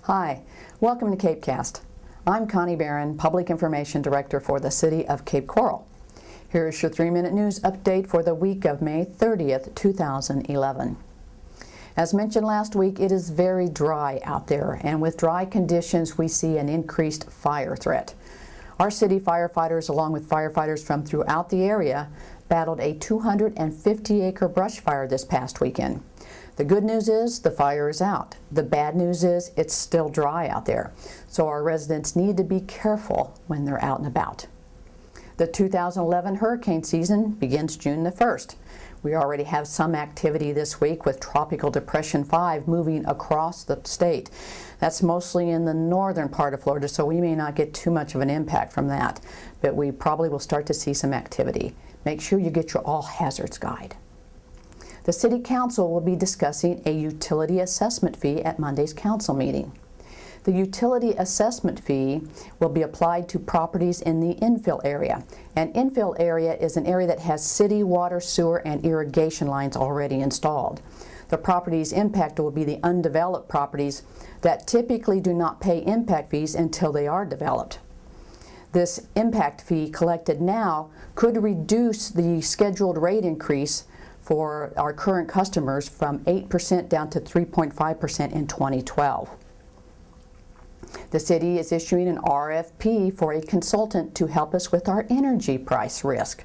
Hi, welcome to CapeCast. I'm Connie Barron, Public Information Director for the City of Cape Coral. Here is your 3-minute news update for the week of May 30th, 2011. As mentioned last week, it is very dry out there, and with dry conditions, we see an increased fire threat. Our city firefighters, along with firefighters from throughout the area, battled a 250-acre brush fire this past weekend. The good news is the fire is out. The bad news is it's still dry out there. So our residents need to be careful when they're out and about. The 2011 hurricane season begins June the 1st. We already have some activity this week with Tropical Depression 5 moving across the state. That's mostly in the northern part of Florida, so we may not get too much of an impact from that, but we probably will start to see some activity. Make sure you get your all hazards guide. The City Council will be discussing a utility assessment fee at Monday's council meeting. The utility assessment fee will be applied to properties in the infill area. An infill area is an area that has city water, sewer, and irrigation lines already installed. The properties impacted will be the undeveloped properties that typically do not pay impact fees until they are developed. This impact fee collected now could reduce the scheduled rate increase for our current customers from 8% down to 3.5% in 2012. The city is issuing an RFP for a consultant to help us with our energy price risk.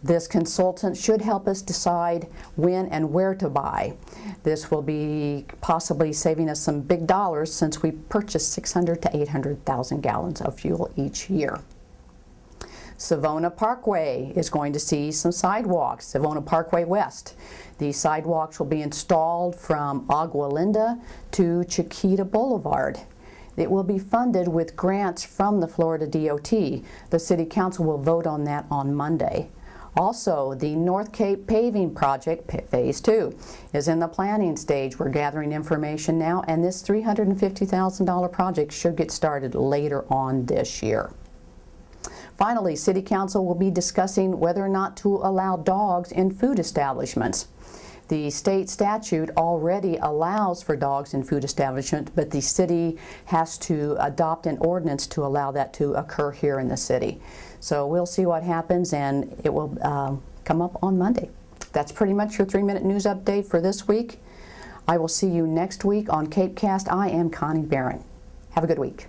This consultant should help us decide when and where to buy. This will be possibly saving us some big dollars since we purchase 600 to 800,000 gallons of fuel each year. Savona Parkway is going to see some sidewalks, Savona Parkway West. These sidewalks will be installed from Agua Linda to Chiquita Boulevard. It will be funded with grants from the Florida DOT. The City Council will vote on that on Monday. Also, the North Cape paving project, Phase 2, is in the planning stage. We're gathering information now, and this $350,000 project should get started later on this year. Finally, City Council will be discussing whether or not to allow dogs in food establishments. The state statute already allows for dogs in food establishments, but the city has to adopt an ordinance to allow that to occur here in the city. So we'll see what happens, and it will come up on Monday. That's pretty much your 3-minute news update for this week. I will see you next week on CapeCast. I am Connie Barron. Have a good week.